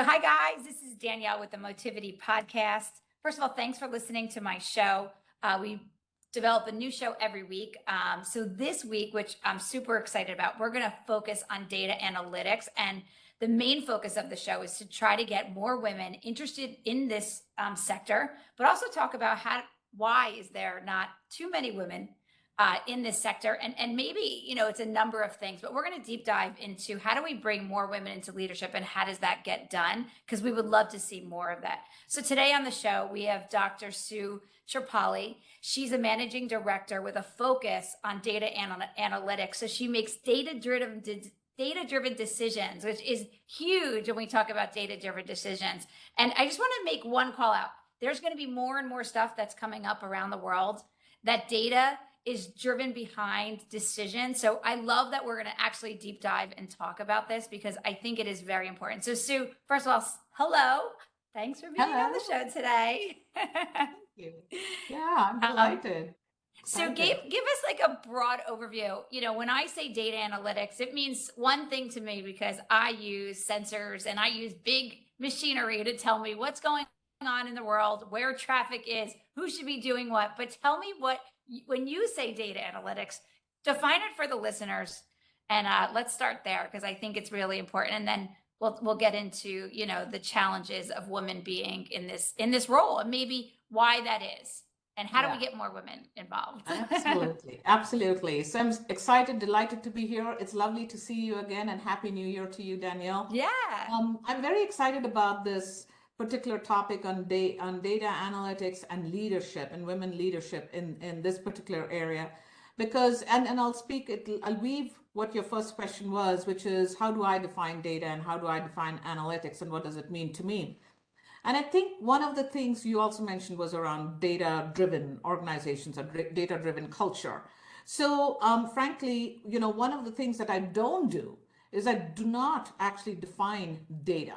So, hi guys, this is Danielle with the Motivity Podcast. First of all, thanks for listening to my show. We develop a new show every week. So this week, which I'm super excited about, we're going to focus on data analytics. And the main focus of the show is to try to get more women interested in this sector, but also talk about why is there not too many women in this sector, and maybe it's a number of things, but we're going to deep dive into how do we bring more women into leadership and how does that get done, because we would love to see more of that. So today on the show we have Dr. Sue Tripathi. She's a managing director with a focus on data analytics. So she makes data-driven decisions, which is huge when we talk about data-driven decisions. And I just want to make one call out. There's going to be more and more stuff that's coming up around the world that data is driven behind decisions. So I love that we're going to actually deep dive and talk about this because I think it is very important. So Sue, first of all, hello. Thanks for being on the show today. Thank you. Yeah, I'm delighted. So give us like a broad overview. When I say data analytics, it means one thing to me because I use sensors and I use big machinery to tell me what's going on in the world, where traffic is, who should be doing what. But tell me when you say data analytics, define it for the listeners. And let's start there because I think it's really important. And then we'll get into, the challenges of women being in this role and maybe why that is. And how do we get more women involved? Absolutely. So I'm excited, delighted to be here. It's lovely to see you again and Happy New Year to you, Danielle. Yeah. I'm very excited about this particular topic on data analytics and leadership and women leadership in this particular area, because and I'll weave what your first question was, which is how do I define data and how do I define analytics and what does it mean to me? And I think one of the things you also mentioned was around data-driven organizations or data-driven culture. So frankly, one of the things that I don't do is I do not actually define data.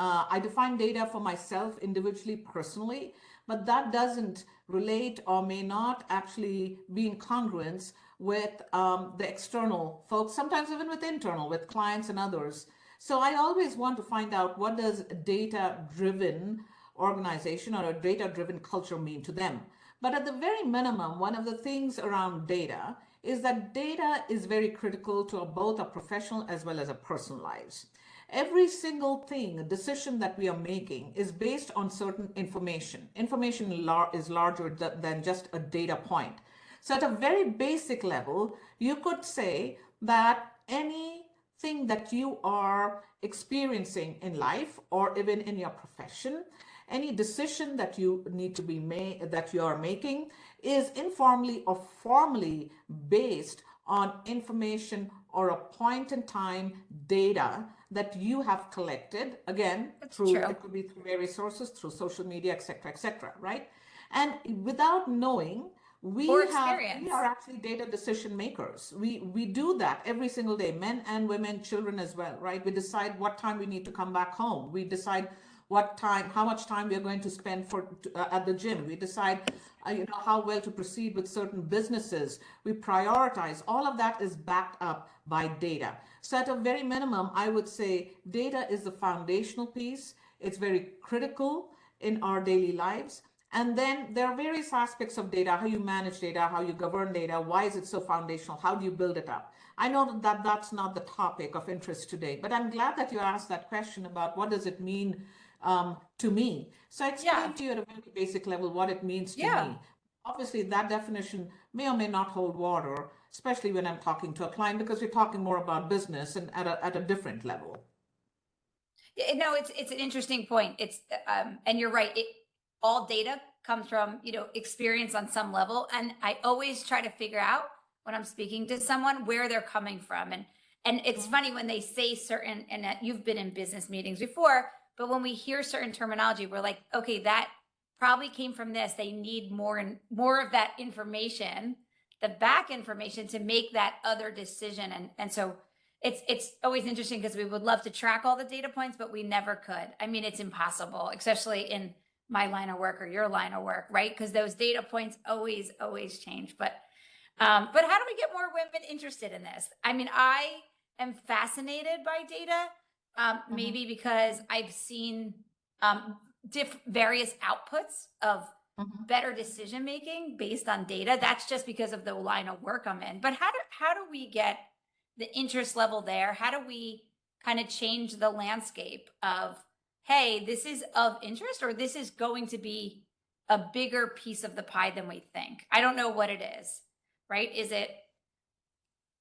I define data for myself individually, personally, but that doesn't relate or may not actually be in congruence with the external folks, sometimes even with internal, with clients and others. So I always want to find out what does a data-driven organization or a data-driven culture mean to them. But at the very minimum, one of the things around data is that data is very critical to both our professional as well as our personal lives. Every single thing, a decision that we are making is based on certain information. Information is larger than just a data point. So at a very basic level, you could say that anything that you are experiencing in life or even in your profession, any decision that you need to be made, that you are making, is informally or formally based on information or a point in time data that you have collected, again, it could be through various sources, through social media, et cetera, right? And without knowing, we are actually data decision makers. We do that every single day, men and women, children as well, right? We decide what time we need to come back home. We decide how much time we are going to spend at the gym. We decide, how well to proceed with certain businesses. We prioritize. All of that is backed up by data. So at a very minimum, I would say data is the foundational piece. It's very critical in our daily lives. And then there are various aspects of data, how you manage data, how you govern data, why is it so foundational, how do you build it up? I know that that's not the topic of interest today, but I'm glad that you asked that question about what does it mean to me. So I explained to you at a very basic level what it means to me. Obviously, that definition may or may not hold water, especially when I'm talking to a client, because we're talking more about business and at a different level. No, it's an interesting point. It's and you're right. All data comes from experience on some level, and I always try to figure out when I'm speaking to someone where they're coming from, and it's funny when they say certain, and you've been in business meetings before, but when we hear certain terminology, we're like, okay, that probably came from this. They need more of that information, the back information, to make that other decision, and so it's always interesting because we would love to track all the data points, but we never could. I mean, it's impossible, especially in my line of work or your line of work, right? Because those data points always change. But how do we get more women interested in this? I mean, I am fascinated by data, Maybe because I've seen various outputs of better decision making based on data. That's just because of the line of work I'm in. But how do we get the interest level there? How do we kind of change the landscape of, hey, this is of interest, or this is going to be a bigger piece of the pie than we think? I don't know what it is, right? Is it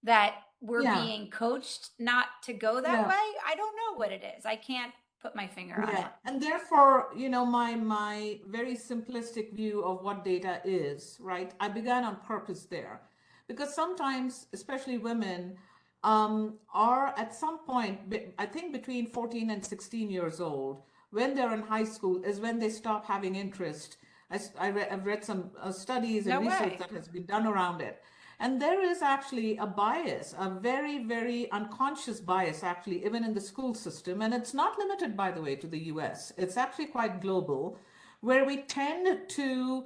that we're Yeah, being coached not to go that yeah. way? I don't know what it is. I can't put my finger on Yeah, it. and therefore, my very simplistic view of what data is, right? I began on purpose there because sometimes, especially women, are at some point, I think between 14 and 16 years old, when they're in high school, is when they stop having interest. I've read some studies and No research way. that has been done around it. And there is actually a bias, a very, very unconscious bias, actually, even in the school system. And it's not limited, by the way, to the US. It's actually quite global, where we tend to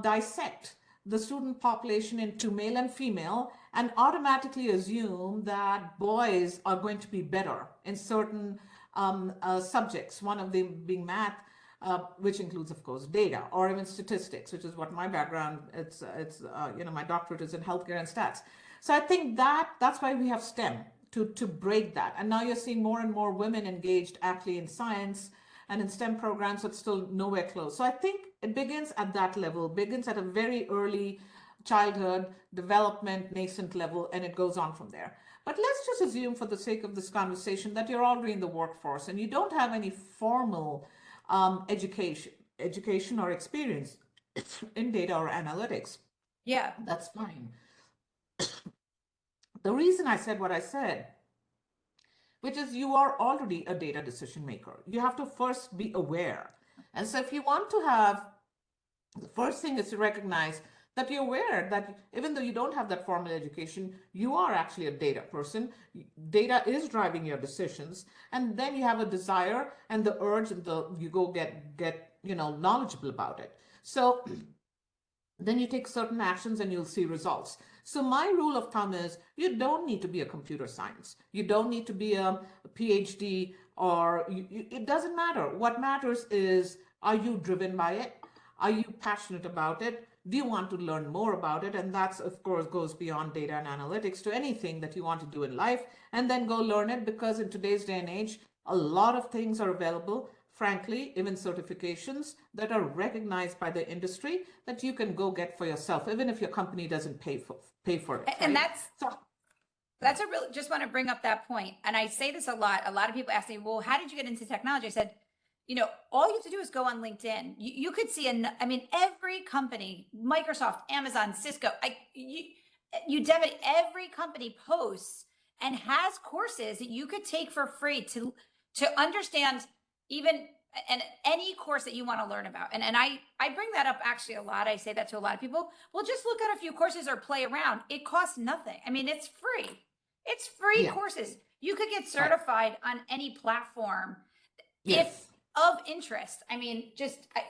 dissect the student population into male and female and automatically assume that boys are going to be better in certain subjects, one of them being math, which includes, of course, data or even statistics, which is what my background. My doctorate is in healthcare and stats. So I think that's why we have STEM to break that. And now you're seeing more and more women engaged actually in science and in STEM programs, but still nowhere close. So I think it begins at that level, begins at a very early childhood development, nascent level, and it goes on from there. But let's just assume, for the sake of this conversation, that you're already in the workforce and you don't have any formal education or experience in data or analytics. Yeah. That's fine. The reason I said what I said, which is you are already a data decision maker. You have to first be aware. And so if you want to have, the first thing is to recognize that you're aware that even though you don't have that formal education, you are actually a data person. Data is driving your decisions. And then you have a desire and the urge, and you go get knowledgeable about it. So then you take certain actions and you'll see results. So my rule of thumb is you don't need to be a computer science. You don't need to be a PhD, or it doesn't matter. What matters is, are you driven by it? Are you passionate about it? Do you want to learn more about it? And that's, of course, goes beyond data and analytics to anything that you want to do in life, and then go learn it, because in today's day and age, a lot of things are available. Frankly, even certifications that are recognized by the industry that you can go get for yourself, even if your company doesn't pay for it, And right? that's So, that's a real, just want to bring up that point. And I say this a lot. A lot of people ask me, well, how did you get into technology? I said, all you have to do is go on LinkedIn. You could see, every company, Microsoft, Amazon, Cisco, Udemy, every company posts and has courses that you could take for free to understand even and any course that you want to learn about. And I bring that up actually a lot. I say that to a lot of people. Well, just look at a few courses or play around. It costs nothing. I mean, it's free. It's free yeah, courses. You could get right. certified on any platform if Yes. of interest. I mean,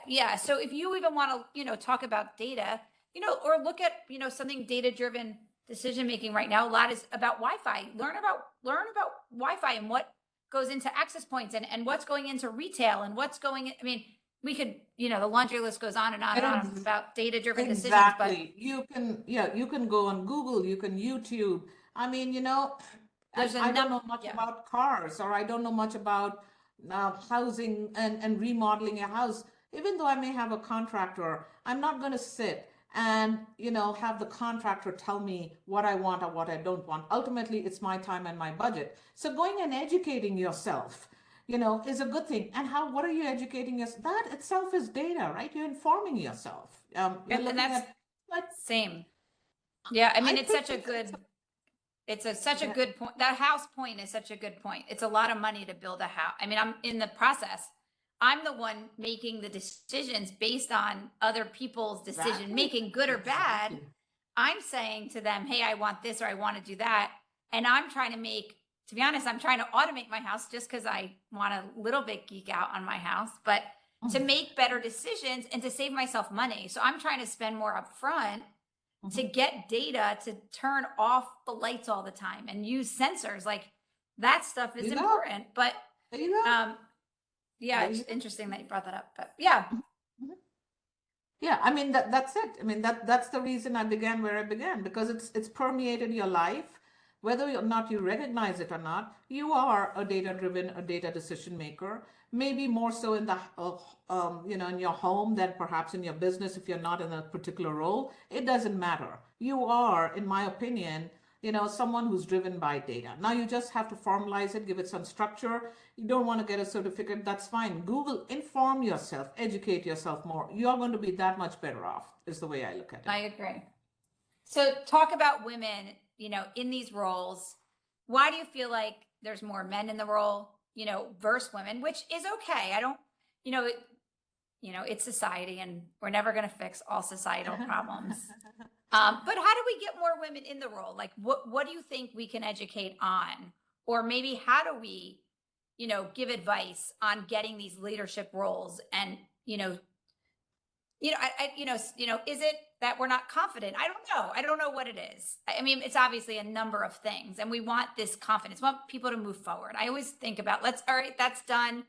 yeah. So if you even want to, talk about data, or look at, something data driven decision making right now, a lot is about Wi-Fi. Learn about Wi-Fi and what goes into access points and what's going into retail and what's going in. I mean, we could, the laundry list goes on and on and on about data driven decisions, but Exactly. You can go on Google, you can YouTube. I mean, there's a I don't number. know much Yeah. about cars, or I don't know much about housing and remodeling a house. Even though I may have a contractor, I'm not going to sit and, have the contractor tell me what I want or what I don't want. Ultimately, it's my time and my budget. So going and educating yourself, is a good thing. And what are you educating yourself? That itself is data, right? You're informing yourself. You're And looking that's at, like, same. Yeah. I I mean, it's think such a good, such a yeah, good point. That house point is such a good point. It's a lot of money to build a house. I mean, I'm in the process. I'm the one making the decisions based on other people's decision exactly, making, good or bad. exactly. I'm saying to them, hey, I want this or I want to do that. And I'm trying to be honest, I'm trying to automate my house just because I want a little bit geek out on my house, but to make better decisions and to save myself money. So I'm trying to spend more upfront to get data to turn off the lights all the time and use sensors. Like that stuff is You go. important. But There you go. yeah, There it's you go. interesting that you brought that up. But yeah, Mhm. Yeah, I mean that's it. I mean that's the reason I began where I began, because it's permeated your life, whether or not you recognize it or not. You are a data driven, a data decision maker. Maybe more so in the in your home than perhaps in your business if you're not in a particular role. It doesn't matter. You are, in my opinion, someone who's driven by data. Now you just have to formalize it, give it some structure. You don't want to get a certificate, that's fine. Google, inform yourself, educate yourself more. You're going to be that much better off, is the way I look at it. I agree. So talk about women, in these roles. Why do you feel like there's more men in the role, versus women, which is okay. I don't, it's society and we're never going to fix all societal problems. But how do we get more women in the role? Like, what do you think we can educate on? Or maybe how do we, give advice on getting these leadership roles? And, is it that we're not confident? I don't know. I don't know what it is. I mean, it's obviously a number of things, and we want this confidence. We want people to move forward. I always think about, all right, that's done.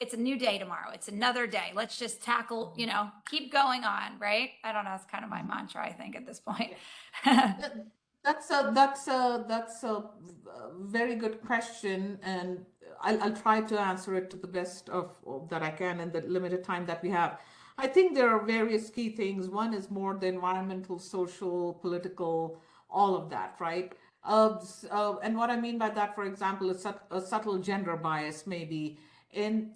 It's a new day tomorrow. It's another day. Let's just tackle, keep going on, right? I don't know. It's kind of my mantra, I think, at this point. That's a very good question, and I'll try to answer it to the best of that I can in the limited time that we have. I think there are various key things. One is more the environmental, social, political, all of that, right? And what I mean by that, for example, is a subtle gender bias, maybe in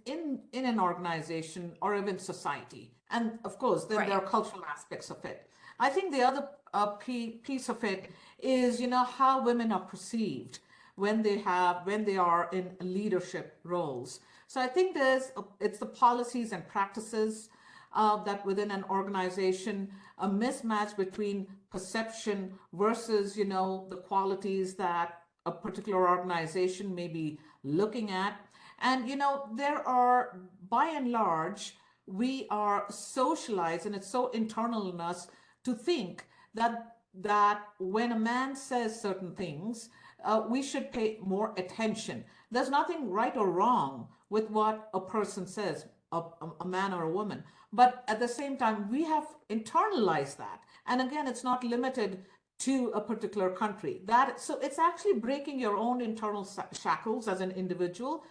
an organization or even society. And of course, then there are cultural aspects of it. I think the other piece of it is, how women are perceived when they are in leadership roles. So I think it's the policies and practices that within an organization, a mismatch between perception versus, the qualities that a particular organization may be looking at. And, there are, by and large, we are socialized, and it's so internal in us to think that when a man says certain things, we should pay more attention. There's nothing right or wrong with what a person says, a man or a woman. But at the same time, we have internalized that. And again, it's not limited to a particular country. So it's actually breaking your own internal shackles as an individual,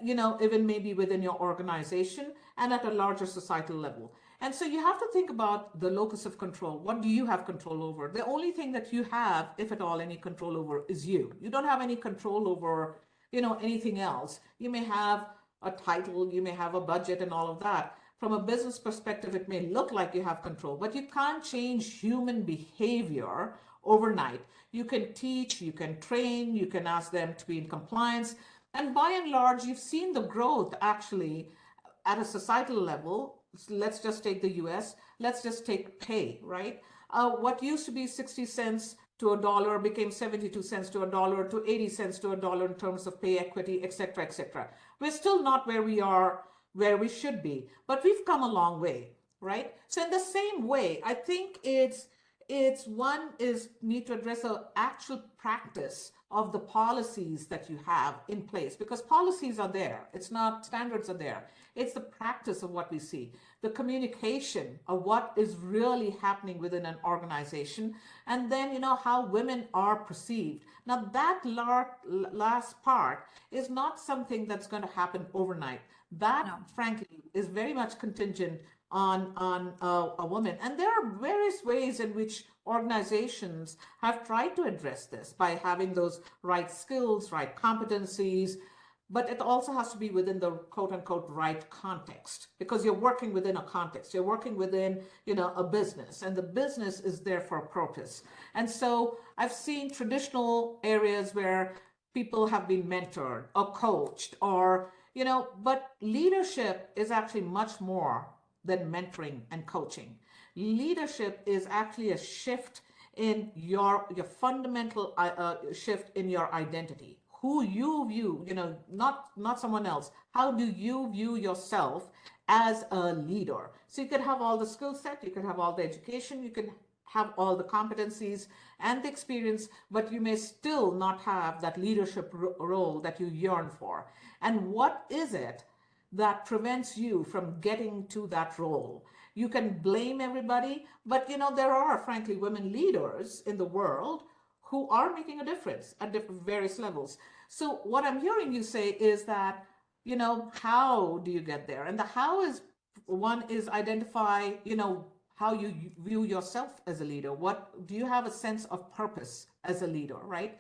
even maybe within your organization and at a larger societal level. And so you have to think about the locus of control. What do you have control over? The only thing that you have, if at all, any control over is you. You don't have any control over, anything else. You may have a title, you may have a budget and all of that. From a business perspective, it may look like you have control, but you can't change human behavior overnight. You can teach, you can train, you can ask them to be in compliance. And by and large, you've seen the growth actually at a societal level. Let's just take the US. Let's just take pay, right? What used to be 60 cents to a dollar became 72 cents to a dollar to 80 cents to a dollar in terms of pay equity, et cetera, et cetera. We're still not where we should be, but we've come a long way, right? So in the same way, I think it's need to address the actual practice of the policies that you have in place, because policies are there. It's not, standards are there. It's the practice of what we see, the communication of what is really happening within an organization, and then, how women are perceived. Now that last part is not something that's going to happen overnight. That, frankly, is very much contingent on a woman. And there are various ways in which organizations have tried to address this by having those right skills, right competencies, but it also has to be within the quote unquote right context, because you're working within a context. You're working within, a business, and the business is there for a purpose. And so I've seen traditional areas where people have been mentored or coached or, but leadership is actually much more than mentoring and coaching. Leadership is actually a shift in your fundamental shift in your identity. Who you view, not someone else. How do you view yourself as a leader? So you could have all the skill set, you could have all the education, you can have all the competencies and the experience, but you may still not have that leadership role that you yearn for. And what is it that prevents you from getting to that role? You can blame everybody, but there are frankly women leaders in the world who are making a difference at different various levels. So what I'm hearing you say is that, how do you get there? And the how is, one is identify, how you view yourself as a leader. What do you have a sense of purpose as a leader, right?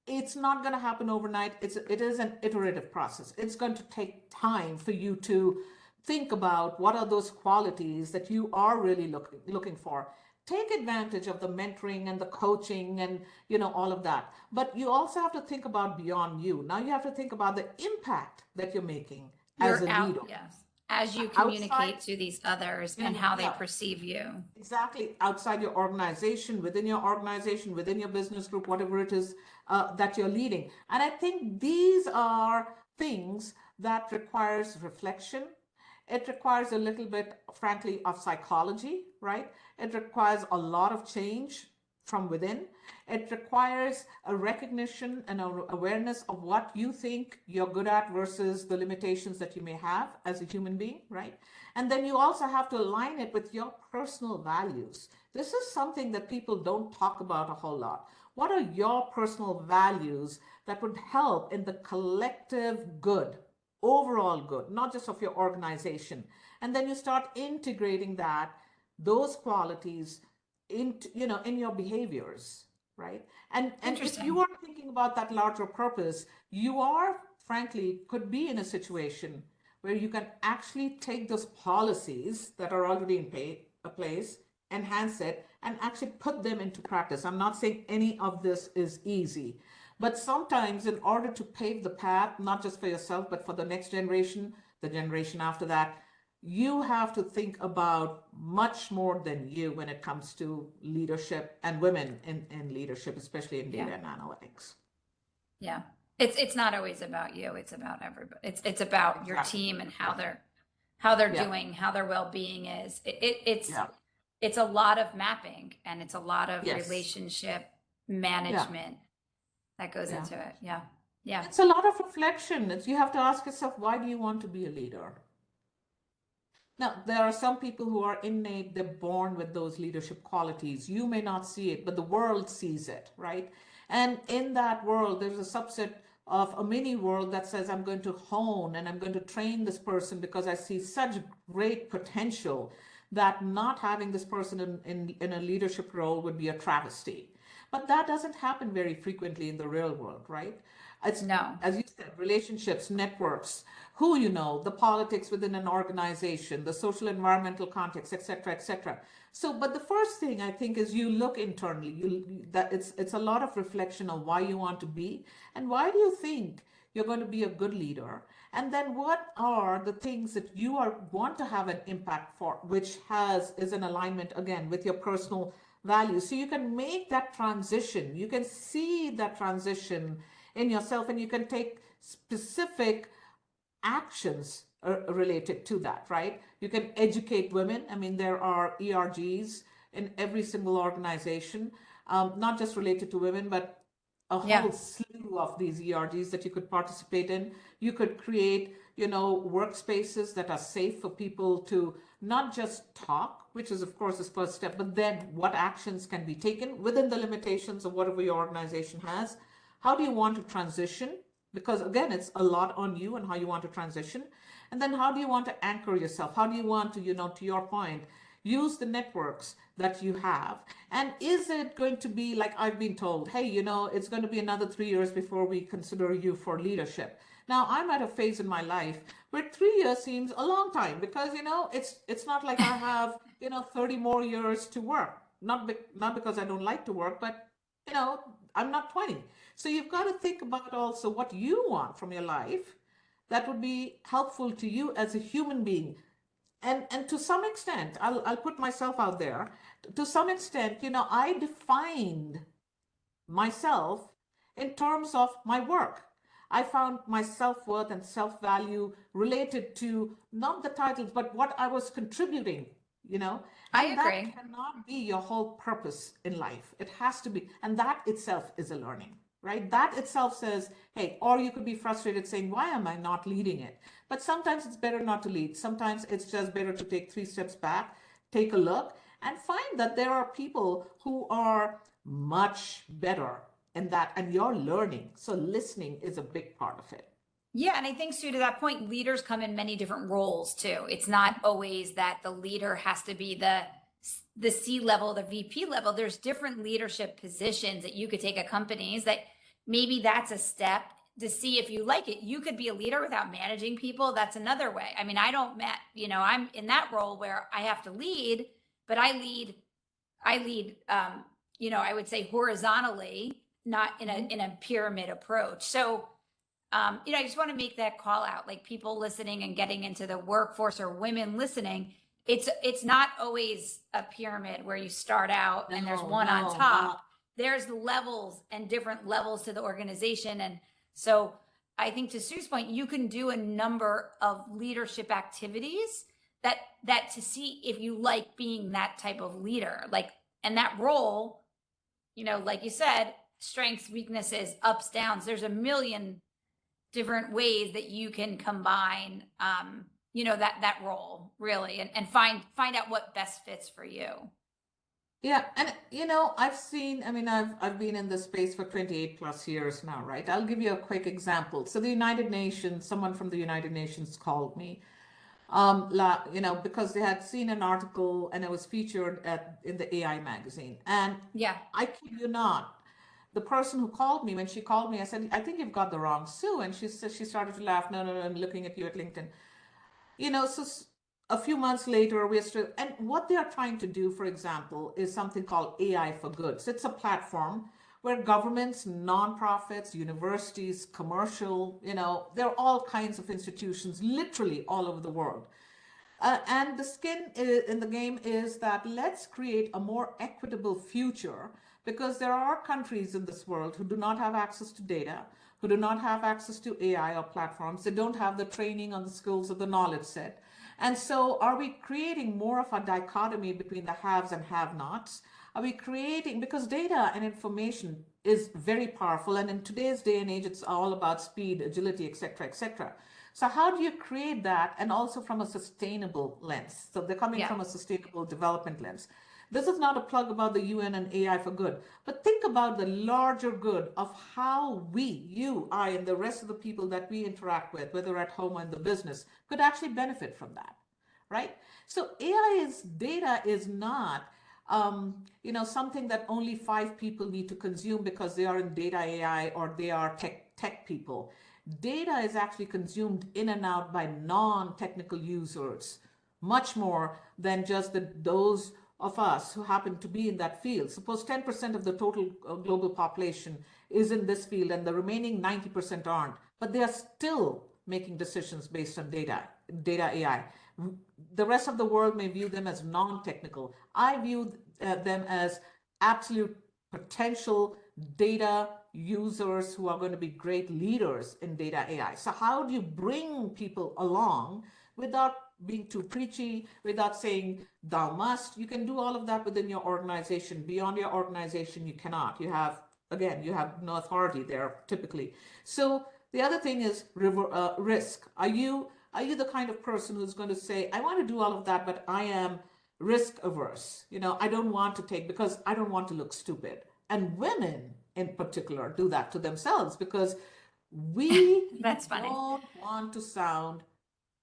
It's not going to happen overnight. It is an iterative process. It's going to take time for you to think about what are those qualities that you are really looking for. Take advantage of the mentoring and the coaching and all of that. But you also have to think about beyond you. Now you have to think about the impact that you're making as a leader. Yes. As you communicate to these others and how they perceive you. Exactly. Outside your organization, within your business group, whatever it is that you're leading. And I think these are things that requires reflection. It requires a little bit, frankly, of psychology, right? It requires a lot of change from within. It requires a recognition and an awareness of what you think you're good at versus the limitations that you may have as a human being, right? And then you also have to align it with your personal values. This is something that people don't talk about a whole lot. What are your personal values that would help in the collective good, overall good, not just of your organization? And then you start integrating those qualities into, in your behaviors, right? And if you are thinking about that larger purpose, you are, frankly, could be in a situation where you can actually take those policies that are already in place, enhance it, and actually put them into practice. I'm not saying any of this is easy, but sometimes in order to pave the path, not just for yourself, but for the next generation, the generation after that, you have to think about much more than you when it comes to leadership and women in leadership, especially in data and analytics. Yeah. It's not always about you. It's about everybody. It's about your team and how they're doing, how their well-being is. It's a lot of mapping and it's a lot of relationship management that goes into it. Yeah. Yeah. It's a lot of reflection. You have to ask yourself, why do you want to be a leader? Now, there are some people who are innate, they're born with those leadership qualities. You may not see it, but the world sees it, right? And in that world, there's a subset of a mini world that says, I'm going to hone and I'm going to train this person because I see such great potential that not having this person in a leadership role would be a travesty. But that doesn't happen very frequently in the real world, right? It's, as you said, relationships, networks, who you know, the politics within an organization, the social environmental context, et cetera, et cetera. So, but the first thing I think is you look internally. That it's a lot of reflection on why you want to be and why do you think you're going to be a good leader, and then what are the things that you want to have an impact for, which is in alignment again with your personal values. So you can make that transition. You can see that transition in yourself, and you can take specific actions related to that, right? You can educate women. I mean, there are ERGs in every single organization, not just related to women, but a whole slew of these ERGs that you could participate in. You could create, workspaces that are safe for people to not just talk, which is of course the first step, but then what actions can be taken within the limitations of whatever your organization has. How do you want to transition? Because again, it's a lot on you and how you want to transition. And then how do you want to anchor yourself? How do you want to, to your point, use the networks that you have? And is it going to be like I've been told, hey, it's going to be another 3 years before we consider you for leadership? Now, I'm at a phase in my life where 3 years seems a long time because, it's not like I have, 30 more years to work. Not because I don't like to work, but, I'm not 20. So you've got to think about also what you want from your life that would be helpful to you as a human being. And to some extent, I'll put myself out there. To some extent, I defined myself in terms of my work. I found my self-worth and self-value related to not the titles, but what I was contributing, I and that agree. cannot be your whole purpose in life. It has to be, and that itself is a learning, right? That itself says, hey, or you could be frustrated saying, why am I not leading it? But sometimes it's better not to lead. Sometimes it's just better to take 3 steps back, take a look, and find that there are people who are much better in that, and you're learning. So listening is a big part of it. Yeah, and I think, Sue, to that point, leaders come in many different roles too. It's not always that the leader has to be the C level, the VP level. There's different leadership positions that you could take at companies that maybe that's a step to see if you like it. You could be a leader without managing people. That's another way. I mean, I don't I'm in that role where I have to lead, but I lead I would say horizontally, not in a pyramid approach. So I just want to make that call out, like people listening and getting into the workforce or women listening. It's not always a pyramid where you start out and there's one on top. There's levels and different levels to the organization. And so I think to Sue's point, you can do a number of leadership activities that to see if you like being that type of leader, like, and that role, like you said, strengths, weaknesses, ups, downs. There's a million different ways that you can combine that role really and find out what best fits for you. Yeah, and I've seen, I mean, I've been in this space for 28 plus years now, right? I'll give you a quick example. So the United Nations, someone from the United Nations called me, because they had seen an article and it was featured in the AI magazine. And Yeah. I kid you not, the person who called me, when she called me, I said, I think you've got the wrong Sue. And she said, she started to laugh. No, no, no, I'm looking at you at LinkedIn. So a few months later, we're still, and what they are trying to do, for example, is something called AI for Good. So it's a platform where governments, nonprofits, universities, commercial, there are all kinds of institutions, literally all over the world. And the skin in the game is that let's create a more equitable future, because there are countries in this world who do not have access to data, who do not have access to AI or platforms. They don't have the training on the skills or the knowledge set. And so are we creating more of a dichotomy between the haves and have-nots? Are we creating, because data and information is very powerful, and in today's day and age, it's all about speed, agility, et cetera, et cetera. So how do you create that, and also from a sustainable lens? So they're coming from a sustainable development lens. This is not a plug about the UN and AI for Good, but think about the larger good of how we, you, I, and the rest of the people that we interact with, whether at home or in the business, could actually benefit from that, right? So data is not, something that only 5 people need to consume because they are in data AI or they are tech people. Data is actually consumed in and out by non-technical users, much more than just those of us who happen to be in that field. Suppose 10% of the total global population is in this field and the remaining 90% aren't, but they are still making decisions based on data AI. The rest of the world may view them as non-technical. I view them as absolute potential data users who are going to be great leaders in data AI. So how do you bring people along without being too preachy, without saying thou must? You can do all of that within your organization. Beyond your organization, you cannot. You have no authority there typically. So the other thing is risk. Are you the kind of person who's going to say, I want to do all of that, but I am risk averse. I don't want to take, because I don't want to look stupid. And women in particular do that to themselves, because we That's funny. don't want to sound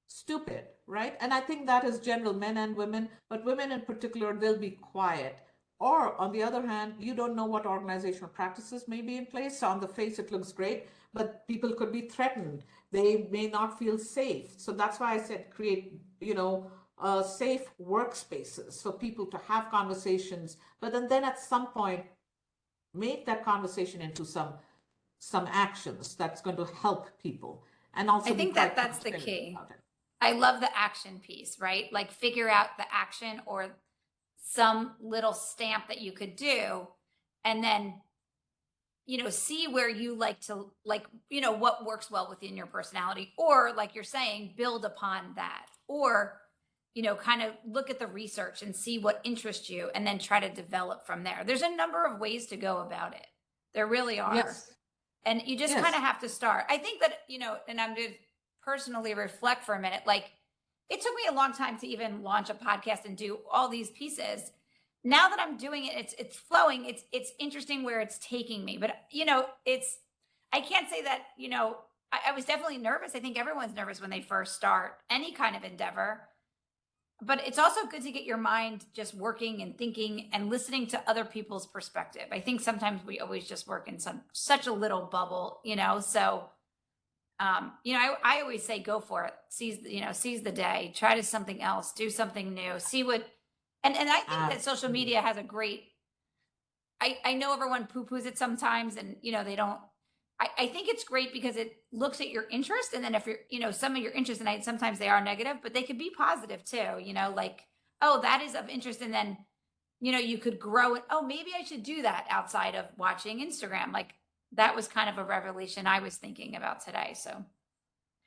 stupid, right? And I think that is general, men and women, but women in particular, they'll be quiet. Or on the other hand, you don't know what organizational practices may be in place. So on the face, it looks great, but people could be threatened. They may not feel safe. So that's why I said create, safe workspaces for people to have conversations, but then at some point, make that conversation into some actions that's going to help people. And also I think that's the key. I love the action piece, right? Like figure out the action or some little stamp that you could do, and then see where you like to, what works well within your personality, or like you're saying, build upon that. Or kind of look at the research and see what interests you and then try to develop from there. There's a number of ways to go about it. There really are. Yes. And you just kind of have to start. I think that, and I'm going to personally reflect for a minute, like it took me a long time to even launch a podcast and do all these pieces. Now that I'm doing it, it's flowing. It's interesting where it's taking me. But, I can't say that, I was definitely nervous. I think everyone's nervous when they first start any kind of endeavor. But it's also good to get your mind just working and thinking and listening to other people's perspective. I think sometimes we always just work in such a little bubble, so I always say go for it. Seize the day, try to something else, do something new, see what, and I think that social media has a great, I know everyone poo-poos it sometimes and, they don't, I think it's great because it looks at your interest. And then if you're, some of your interests, and sometimes they are negative, but they could be positive too, like, oh, that is of interest. And then, you could grow it. Oh, maybe I should do that outside of watching Instagram. Like that was kind of a revelation I was thinking about today. So.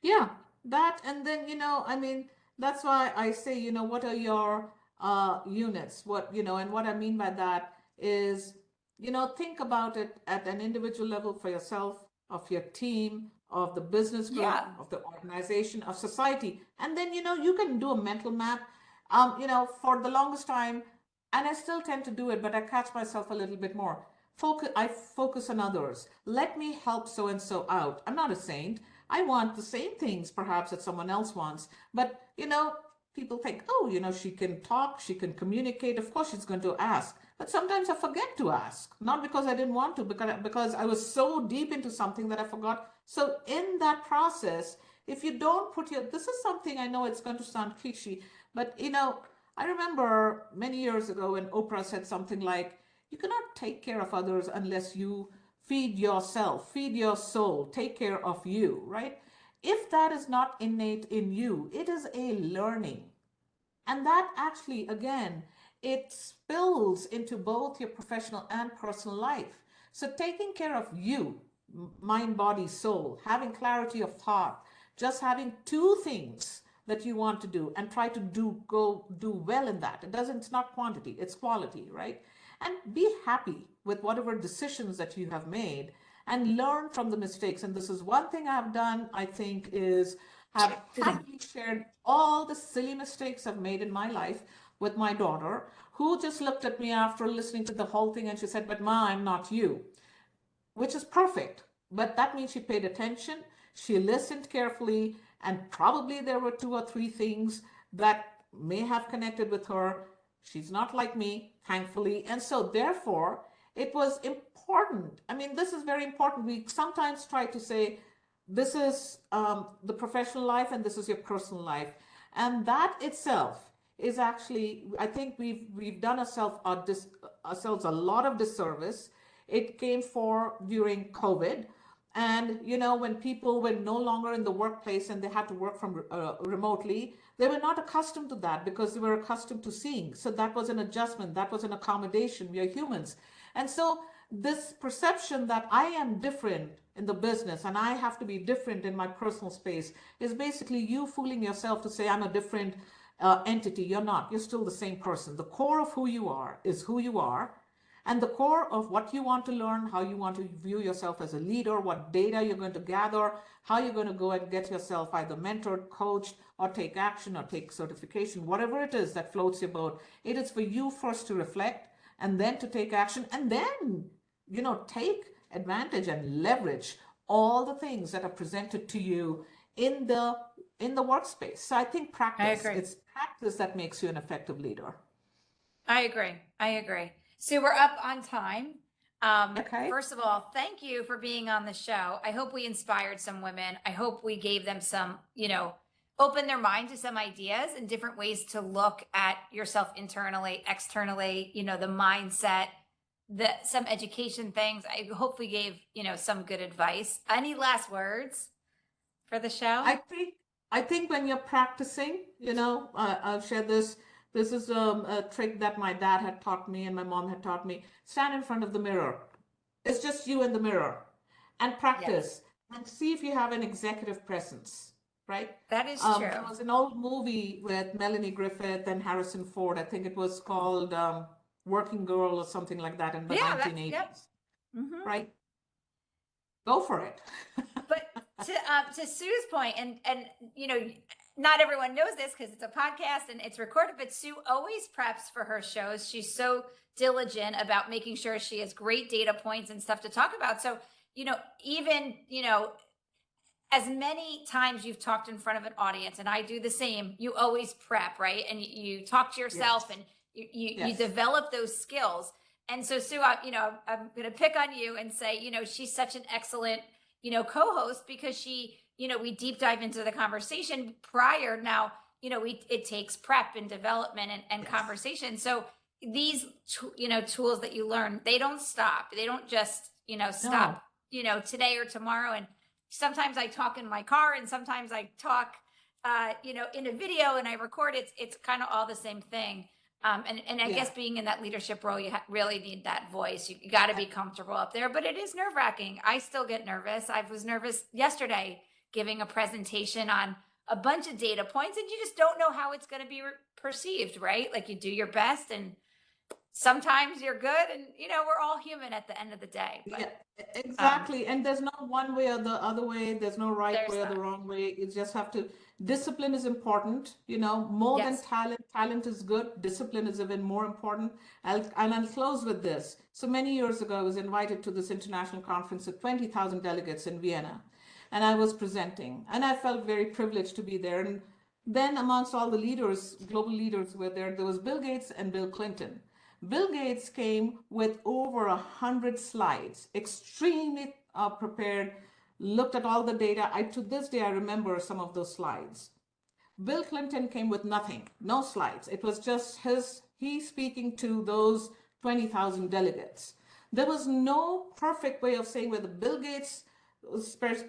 Yeah, that. And then, that's why I say, what are your units? And what I mean by that is, think about it at an individual level for yourself, of your team, of the business group, of the organization, of society. And then, you can do a mental map. For the longest time, and I still tend to do it, but I catch myself a little bit more. I focus on others. Let me help so and so out. I'm not a saint. I want the same things perhaps that someone else wants. But, people think, oh, she can talk, she can communicate. Of course, she's going to ask. But sometimes I forget to ask, not because I didn't want to, because I was so deep into something that I forgot. So in that process, if you don't this is something, I know it's going to sound cliche, but I remember many years ago when Oprah said something like, you cannot take care of others unless you feed yourself, feed your soul, take care of you, right? If that is not innate in you, it is a learning. And that actually, again, it spills into both your professional and personal life. So taking care of you, mind, body, soul, having clarity of thought, just having two things that you want to do and try to do well in that. It's not quantity, it's quality, right? And be happy with whatever decisions that you have made and learn from the mistakes. And this is one thing I've done, I think, is have happily shared all the silly mistakes I've made in my life with my daughter, who just looked at me after listening to the whole thing and she said, but Ma, I'm not you, which is perfect. But that means she paid attention, she listened carefully, and probably there were 2 or 3 things that may have connected with her. She's not like me, thankfully. And so therefore, it was important. I mean, this is very important. We sometimes try to say, this is the professional life and this is your personal life. And that itself is actually, I think we've done ourselves a lot of disservice. It came during COVID. And, when people were no longer in the workplace and they had to work from remotely, they were not accustomed to that because they were accustomed to seeing. So that was an adjustment. That was an accommodation. We are humans. And so this perception that I am different in the business and I have to be different in my personal space is basically you fooling yourself to say I'm a different entity. You're not. You're still the same person. The core of who you are is who you are. And the core of what you want to learn, how you want to view yourself as a leader, what data you're going to gather, how you're going to go and get yourself either mentored, coached, or take action or take certification, whatever it is that floats your boat, it is for you first to reflect and then to take action and then, take advantage and leverage all the things that are presented to you in the workspace. So I think practice, it's practice that makes you an effective leader. I agree. So we're up on time. Okay. First of all, thank you for being on the show. I hope we inspired some women. I hope we gave them some, open their mind to some ideas and different ways to look at yourself internally, externally, the mindset, some education things. I hope we gave, some good advice. Any last words for the show? I think when you're practicing, I'll share this. This is a trick that my dad had taught me and my mom had taught me. Stand in front of the mirror. It's just you and the mirror and practice and see if you have an executive presence, right? That is true. There was an old movie with Melanie Griffith and Harrison Ford. I think it was called Working Girl or something like that in the Yeah, 1980s, yep. Mm-hmm. right? Go for it. But to Sue's point, and not everyone knows this because it's a podcast and it's recorded, but Sue always preps for her shows. She's so diligent about making sure she has great data points and stuff to talk about. So, even, as many times you've talked in front of an audience, and I do the same, you always prep, right? And you talk to yourself, Yes. and you Yes. develop those skills. And so, Sue, I'm going to pick on you and say, she's such an excellent, co-host because she, we deep dive into the conversation prior. Now, it takes prep and development and Yes. conversation. So these, tools that you learn, they don't stop. They don't just, stop, today or tomorrow. And sometimes I talk in my car and sometimes I talk, in a video and I record it. It's kind of all the same thing. And I guess being in that leadership role, you really need that voice. You got to be comfortable up there, but it is nerve wracking. I still get nervous. I was nervous yesterday giving a presentation on a bunch of data points and you just don't know how it's going to be perceived, right? Like you do your best and sometimes you're good and, we're all human at the end of the day. But, yeah, exactly. And there's no one way or the other way. There's no right way or the wrong way. You just have to, discipline is important, more than Yes. talent. Talent is good. Discipline is even more important. I'll close with this. So many years ago, I was invited to this international conference with 20,000 delegates in Vienna, and I was presenting, and I felt very privileged to be there. And then amongst all the leaders, global leaders were there, there was Bill Gates and Bill Clinton. Bill Gates came with over 100 slides, extremely prepared, looked at all the data. To this day, I remember some of those slides. Bill Clinton came with nothing, no slides. It was just he speaking to those 20,000 delegates. There was no perfect way of saying whether Bill Gates'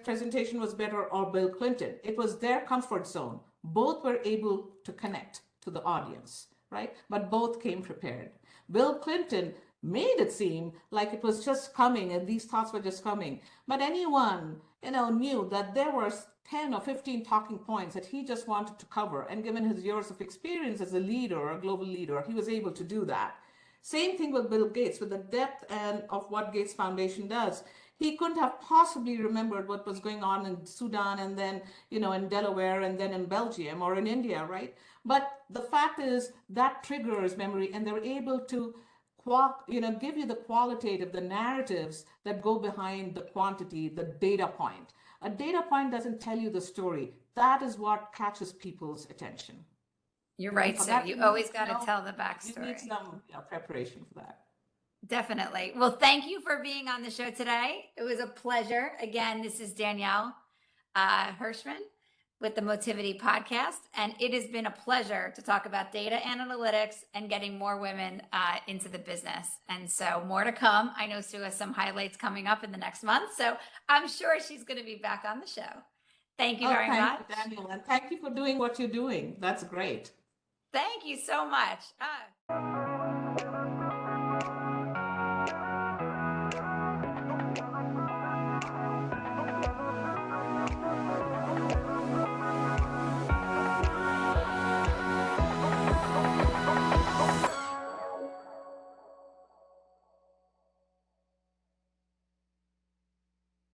presentation was better or Bill Clinton. It was their comfort zone. Both were able to connect to the audience, right? But both came prepared. Bill Clinton made it seem like it was just coming and these thoughts were just coming. But anyone, knew that there were 10 or 15 talking points that he just wanted to cover. And given his years of experience as a leader or a global leader, he was able to do that. Same thing with Bill Gates, with the depth and of what Gates Foundation does. He couldn't have possibly remembered what was going on in Sudan and then, in Delaware and then in Belgium or in India, right? But the fact is that triggers memory and they're able to give you the qualitative, the narratives that go behind the quantity, the data point. A data point doesn't tell you the story. That is what catches people's attention. You're right, Sue. You always got to tell the backstory. You need some preparation for that. Definitely. Well, thank you for being on the show today. It was a pleasure. Again, this is Danielle Hirschman with the Motivity Podcast, and it has been a pleasure to talk about data analytics and getting more women into the business. And so more to come. I know Sue has some highlights coming up in the next month, so I'm sure she's going to be back on the show. Thank you very much. Thank you, Danielle, and thank you for doing what you're doing. That's great. Thank you so much.